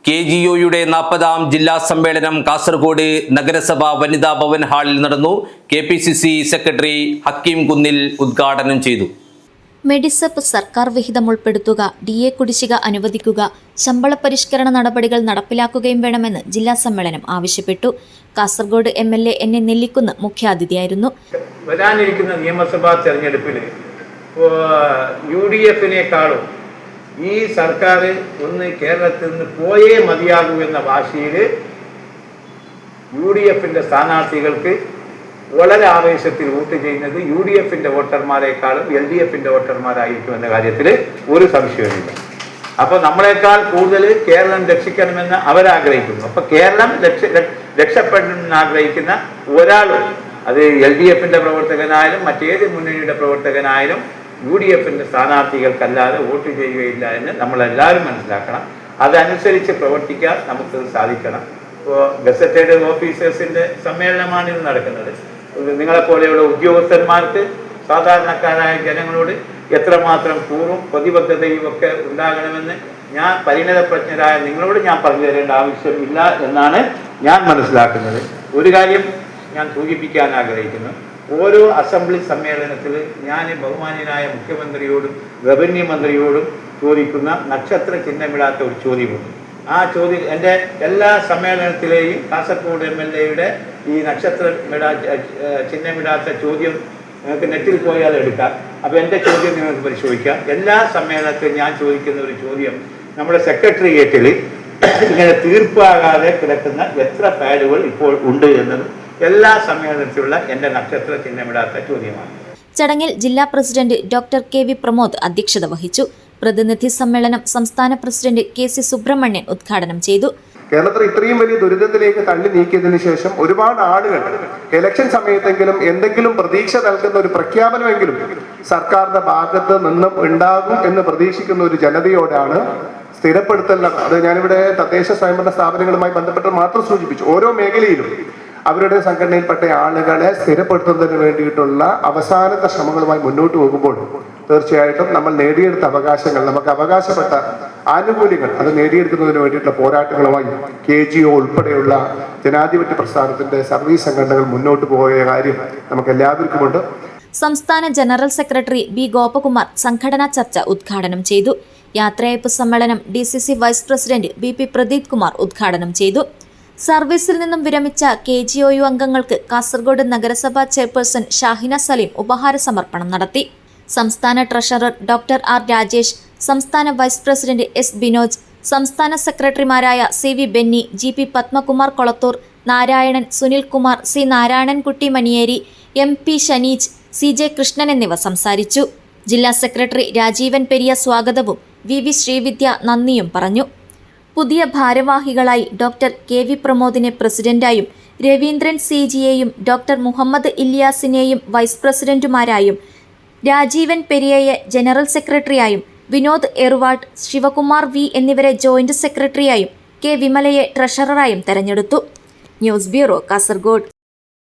KGOയുടെ 40ാം ജില്ലാ സമ്മേളനം കാസർഗോഡ് നഗരസഭ വനിതാ ഭവൻ ഹാളിൽ നടന്നു. KPCC സെക്രട്ടറി ഹക്കീം കുന്നിൽ ഉദ്ഘാടനം ചെയ്തു. മെഡിസെപ്പ് സർക്കാർ വിഹിതം ഉൾപ്പെടുത്തുക, DA കുടിശ്ശിക അനുവദിക്കുക, ശമ്പള പരിഷ്കരണ നടപടികൾ നടപ്പിലാക്കുകയും വേണമെന്ന് ജില്ലാ സമ്മേളനം ആവശ്യപ്പെട്ടു. Kasaragod MLA NA Nellikunnu മുഖ്യാതിഥിയായിരുന്നു. വരാനിരിക്കുന്ന നിയമസഭാ തെരഞ്ഞെടുപ്പിൽ UDF-നേക്കാളും ഈ സർക്കാർ ഒന്ന് കേരളത്തിൽ നിന്ന് പോയേ മതിയാകൂ എന്ന വാശിയിൽ UDF-ന്റെ സ്ഥാനാർത്ഥികൾക്ക് വളരെ ആവേശത്തിൽ വോട്ട് ചെയ്യുന്നത് UDF-ന്റെ വോട്ടർമാരെക്കാളും LDF-ന്റെ വോട്ടർമാരായിരിക്കും എന്ന കാര്യത്തിൽ ഒരു സംശയവുമില്ല. അപ്പോൾ നമ്മളെക്കാൾ കൂടുതൽ കേരളം രക്ഷിക്കണമെന്ന് അവരാഗ്രഹിക്കുന്നു. അപ്പോൾ കേരളം രക്ഷപ്പെടണമെന്ന് ആഗ്രഹിക്കുന്ന ഒരാളും, അത് LDF-ന്റെ പ്രവർത്തകനായാലും മറ്റേത് മുന്നണിയുടെ പ്രവർത്തകനായാലും UDF-ന്റെ സ്ഥാനാർത്ഥികൾക്കല്ലാതെ വോട്ട് ചെയ്യുകയില്ല എന്ന് നമ്മളെല്ലാവരും മനസ്സിലാക്കണം. അതനുസരിച്ച് പ്രവർത്തിക്കാൻ നമുക്ക് സാധിക്കണം. ഇപ്പോൾ ഗസറ്റഡ് ഓഫീസേഴ്സിൻ്റെ സമ്മേളനമാണ് ഇത് നടക്കുന്നത്. നിങ്ങളെപ്പോലെയുള്ള ഉദ്യോഗസ്ഥന്മാർക്ക് സാധാരണക്കാരായ ജനങ്ങളോട് എത്രമാത്രം കൂറും പ്രതിബദ്ധതയും ഒക്കെ ഉണ്ടാകണമെന്ന് ഞാൻ പരിണതപ്രജ്ഞരായ നിങ്ങളോട് ഞാൻ പറഞ്ഞു തരേണ്ട ആവശ്യമില്ല എന്നാണ് ഞാൻ മനസ്സിലാക്കുന്നത്. ഒരു കാര്യം ഞാൻ സൂചിപ്പിക്കാൻ ആഗ്രഹിക്കുന്നു. ഓരോ അസംബ്ലി സമ്മേളനത്തിൽ ഞാൻ ബഹുമാന്യനായ മുഖ്യമന്ത്രിയോടും റവന്യൂ മന്ത്രിയോടും ചോദിക്കുന്ന നക്ഷത്ര ചിഹ്നമിടാത്ത ഒരു ചോദ്യമുണ്ട്. ആ ചോദ്യം എൻ്റെ എല്ലാ സമ്മേളനത്തിലെയും കാസർഗോഡ് MLA-യുടെ ഈ നക്ഷത്ര ചിഹ്നമിടാത്ത ചോദ്യം നിങ്ങൾക്ക് നെറ്റിൽ പോയാൽ എടുക്കാം. അപ്പോൾ എൻ്റെ ചോദ്യം നിങ്ങൾക്ക് പരിശോധിക്കാം. എല്ലാ സമ്മേളനത്തിലും ഞാൻ ചോദിക്കുന്ന ഒരു ചോദ്യം, നമ്മുടെ സെക്രട്ടേറിയറ്റിൽ ഇങ്ങനെ തീർപ്പാകാതെ കിടക്കുന്ന എത്ര പാഡുകൾ ഇപ്പോൾ ഉണ്ട് എന്നത് എല്ലാ സമ്മേളനത്തിലുള്ള എൻ്റെ നക്ഷത്ര ചിഹ്നമിടാത്ത ചോദ്യമാണ്. ചടങ്ങിൽ ജില്ലാ പ്രസിഡന്റ് ഡോക്ടർ KV പ്രമോദ് അധ്യക്ഷത വഹിച്ചു. പ്രതിനിധി സമ്മേളനം സംസ്ഥാന പ്രസിഡന്റ് KC സുബ്രഹ്മണ്യൻ ഉദ്ഘാടനം ചെയ്തു. കേരളത്തിൽ ഇത്രയും വലിയ ദുരിതത്തിലേക്ക് തള്ളി നീക്കിയതിനു ശേഷം ഒരുപാട് ആളുകൾ ഇലക്ഷൻ സമയത്തെങ്കിലും എന്തെങ്കിലും പ്രതീക്ഷ നൽകുന്ന ഒരു പ്രഖ്യാപനമെങ്കിലും സർക്കാരിന്റെ ഭാഗത്ത് നിന്നും ഉണ്ടാകും എന്ന് പ്രതീക്ഷിക്കുന്ന ഒരു ജനതയോടാണ് സ്ഥിരപ്പെടുത്തൽ. അത് ഞാനിവിടെ തദ്ദേശ സ്വയംഭരണ സ്ഥാപനങ്ങളുമായി ബന്ധപ്പെട്ട് മാത്രം സൂചിപ്പിച്ചു. ഓരോ മേഖലയിലും അവരുടെ സംഘടനയിൽപ്പെട്ട ആളുകളെ സ്ഥിരപ്പെടുത്തുന്നതിന് വേണ്ടിയിട്ടുള്ള അവസാനത്തെ ശ്രമങ്ങളുമായി മുന്നോട്ട് പോകുമ്പോൾ തീർച്ചയായിട്ടും നമ്മൾ നേടിയെടുത്ത അവകാശങ്ങൾ, നമുക്ക് അവകാശപ്പെട്ട ആനുകൂല്യങ്ങൾ അത് നേടിയെടുക്കുന്നതിന് വേണ്ടിയിട്ടുള്ള പോരാട്ടങ്ങളുമായി KGO ഉൾപ്പെടെയുള്ള ജനാധിപത്യ പ്രസ്ഥാനത്തിന്റെ സർവീസ് സംഘടനകൾ മുന്നോട്ട് പോയ കാര്യം നമുക്ക് എല്ലാവർക്കുമുണ്ട്. സംസ്ഥാന ജനറൽ സെക്രട്ടറി B ഗോപകുമാർ സംഘടനാ ചർച്ച ഉദ്ഘാടനം ചെയ്തു. യാത്രയയപ്പ് സമ്മേളനം DCC vice president BP Pradeep Kumar ഉദ്ഘാടനം ചെയ്തു. സർവീസിൽ നിന്നും വിരമിച്ച KGOU അംഗങ്ങൾക്ക് കാസർഗോഡ് നഗരസഭാ ചെയർപേഴ്സൺ ഷാഹിന സലീം ഉപഹാര സമർപ്പണം നടത്തി. സംസ്ഥാന ട്രഷറർ ഡോക്ടർ R രാജേഷ്, സംസ്ഥാന വൈസ് പ്രസിഡന്റ് S ബിനോജ്, സംസ്ഥാന സെക്രട്ടറിമാരായ CV Benny, GP Padmakumar Kolathur, Narayanan, Sunil Kumar, C Narayanankutty മണിയേരി, MP ഷനീജ്, CJ Krishnan എന്നിവർ സംസാരിച്ചു. ജില്ലാ സെക്രട്ടറി രാജീവൻ പെരിയ സ്വാഗതവും VV ശ്രീവിദ്യ നന്ദിയും പറഞ്ഞു. പുതിയ ഭാരവാഹികളായി ഡോക്ടർ KV പ്രമോദിനെ പ്രസിഡന്റായും രവീന്ദ്രൻ CGയെയും ഡോക്ടർ മുഹമ്മദ് ഇല്യാസിനെയും വൈസ് പ്രസിഡന്റുമാരായും രാജീവൻ പെരിയയെ ജനറൽ സെക്രട്ടറിയായും വിനോദ് എറുവാട്ട്, ശിവകുമാർ V എന്നിവരെ ജോയിന്റ് സെക്രട്ടറിയായും K വിമലയെ ട്രഷററായും തെരഞ്ഞെടുത്തു. News bureau, Kasaragod.